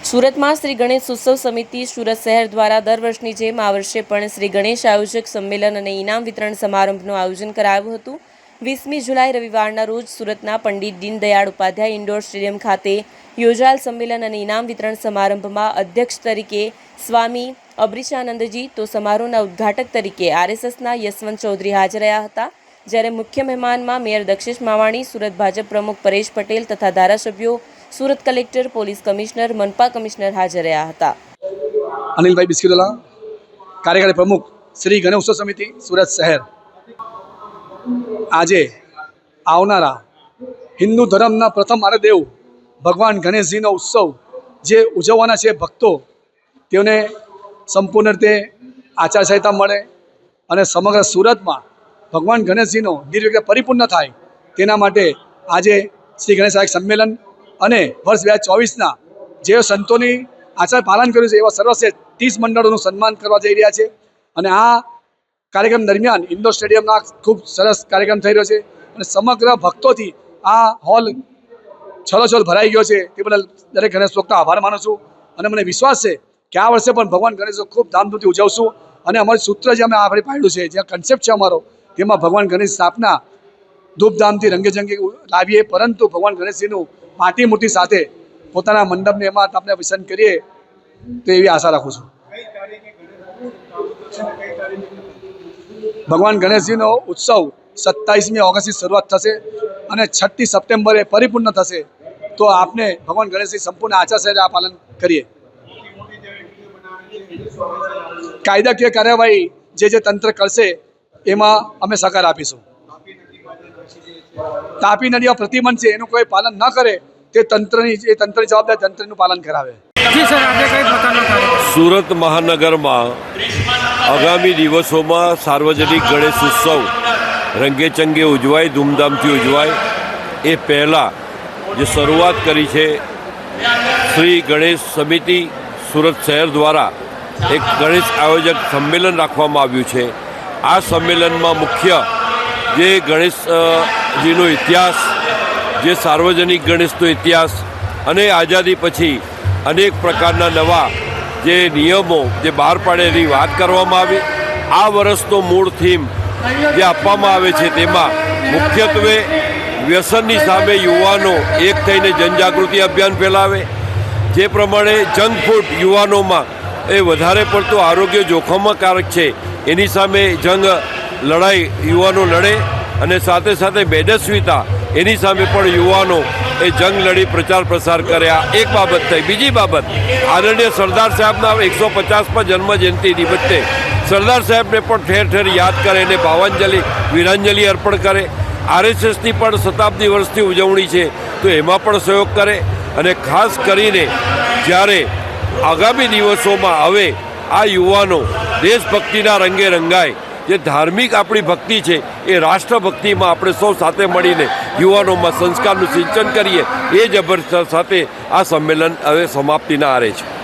સુરતમાં શ્રી ગણેશ ઉત્સવ સમિતિ સુરત શહેર દ્વારા દર વર્ષની જેમ આ વર્ષે પણ શ્રી ગણેશ આયોજક સંમેલન અને ઇનામ વિતરણ સમારંભનું આયોજન કરાયું હતું। 20મી જુલાઈ રવિવારના રોજ સુરતના પંડિત દીનદયાળ ઉપાધ્યાય ઇન્ડોર સ્ટેડિયમ ખાતે યોજાયેલ સંમેલન અને ઇનામ વિતરણ સમારંભમાં અધ્યક્ષ તરીકે સ્વામી અબ્રીશાનંદજી તો સમારોહના ઉદ્ઘાટક તરીકે આરએસએસના યશવંત ચૌધરી હાજર રહ્યા હતા। જ્યારે મુખ્ય મહેમાનમાં મેયર દક્ષેશ માવાણી, સુરત ભાજપ પ્રમુખ પરેશ પટેલ તથા ધારાસભ્યો, સુરત કલેક્ટર, પોલીસ કમિશનર, મનપા કમિશનર હાજર રહ્યા હતા। અનિલભાઈ બિસ્કીવાલા, કાર્યકારી પ્રમુખ શ્રી ગણેશ ઉત્સવ સમિતિ સુરત શહેર। આજે આવનારા હિન્દુ ધર્મના પ્રથમ આરાધ્ય ભગવાન ગણેશજીનો ઉત્સવ જે ઉજવવાના છે ભક્તો, તેઓને સંપૂર્ણ રીતે આચારસંહિતા મળે અને સમગ્ર સુરતમાં ભગવાન ગણેશજીનો નિર્વિઘ્ન પરિપૂર્ણ થાય તેના માટે આજે શ્રી ગણેશ આયોજક સંમેલન અને વર્ષ 2024ના જે સંતોની આચાર પાલન કર્યું છે એવા સર્વશ્રેષ્ઠ 30 મંડળોનું સન્માન કરવા જઈ રહ્યા છે। અને આ કાર્યક્રમ દરમિયાન ઇન્ડોર સ્ટેડિયમમાં ખૂબ સરસ કાર્યક્રમ થઈ રહ્યો છે અને સમગ્ર ભક્તોથી આ હોલ છલોછલ ભરાઈ ગયો છે। તે બદલ દરેક ગણેશ ભક્તો આભાર માનું છું અને મને વિશ્વાસ છે કે આ વર્ષે પણ ભગવાન ગણેશ ખૂબ ધામધૂમથી ઉજવશું અને અમારું સૂત્ર જે અમે આપણે પાડ્યું છે, જે કન્સેપ્ટ છે અમારો, તેમાં ભગવાન ગણેશ સ્થાપના ધૂપધામથી રંગેચંગે લાવીએ, પરંતુ ભગવાન ગણેશજીનું માટી મૂર્તિ સાથે પોતાના મંડપને એમાં આપણે વિસર્જન કરીએ તો એવી આશા રાખું છું। ભગવાન ગણેશજીનો ઉત્સવ 27મી ઓગસ્ટથી શરૂઆત થશે અને 6મી સપ્ટેમ્બરે પરિપૂર્ણ થશે। તો આપને ભગવાન ગણેશજી સંપૂર્ણ આચારસંહિતા પાલન કરીએ। કાયદાકીય કાર્યવાહી જે તંત્ર કરશે એમાં અમે સહકાર આપીશું। તાપી નદીમાં પ્રતિબંધ છે, એનું કોઈ પાલન ન કરે તે તંત્રની જવાબદારી તંત્રનું પાલન કરાવે। સુરત મહાનગરમાં આગામી દિવસોમાં સાર્વજનિક ગણેશ ઉત્સવ રંગેચંગે ઉજવાય, ધૂમધામથી ઉજવાય એ પહેલાં જે શરૂઆત કરી છે શ્રી ગણેશ સમિતિ સુરત શહેર દ્વારા એક ગણેશ આયોજક સંમેલન રાખવામાં આવ્યું છે। આ સંમેલનમાં મુખ્ય જે ગણેશજીનો ઇતિહાસ, જે સાર્વજનિક ગણેશનો ઇતિહાસ અને આઝાદી પછી અનેક પ્રકારના નવા જે નિયમો જે બહાર પાડેલી વાત કરવામાં આવી। આ વર્ષનો મૂળ થીમ જે આપવામાં આવે છે તેમાં મુખ્યત્વે વ્યસનની સામે યુવાનો એક થઈને જનજાગૃતિ અભિયાન ફેલાવે, જે પ્રમાણે જંક ફૂડ યુવાનોમાં એ વધારે પડતું આરોગ્ય જોખમકારક છે એની સામે લડાઈ યુવાનો લડે અને સાથે સાથે મેદસ્વીતા એની સામે પણ યુવાનો એ જંગ લડી પ્રચાર પ્રસાર કર્યા। એક બાબત થઈ। બીજી બાબત, આદરણીય સરદાર સાહેબના 150મા જન્મ જયંતિ નિમિત્તે સરદાર સાહેબને પણ ઠેર ઠેર યાદ કરે અને ભાવાંજલિ વીરાંજલિ અર્પણ કરે। આરએસએસની પણ શતાબ્દી વર્ષની ઉજવણી છે તો એમાં પણ સહયોગ કરે અને ખાસ કરીને જ્યારે આગામી દિવસોમાં હવે આ યુવાનો દેશભક્તિના રંગે રંગાય, જે ધાર્મિક આપણી ભક્તિ છે એ રાષ્ટ્રભક્તિમાં આપણે સૌ સાથે મળીને યુવાનોમાં સંસ્કારનું સિંચન કરીએ, એ જબરદસ્ત સાથે આ સંમેલન હવે સમાપ્તિના આરે છે।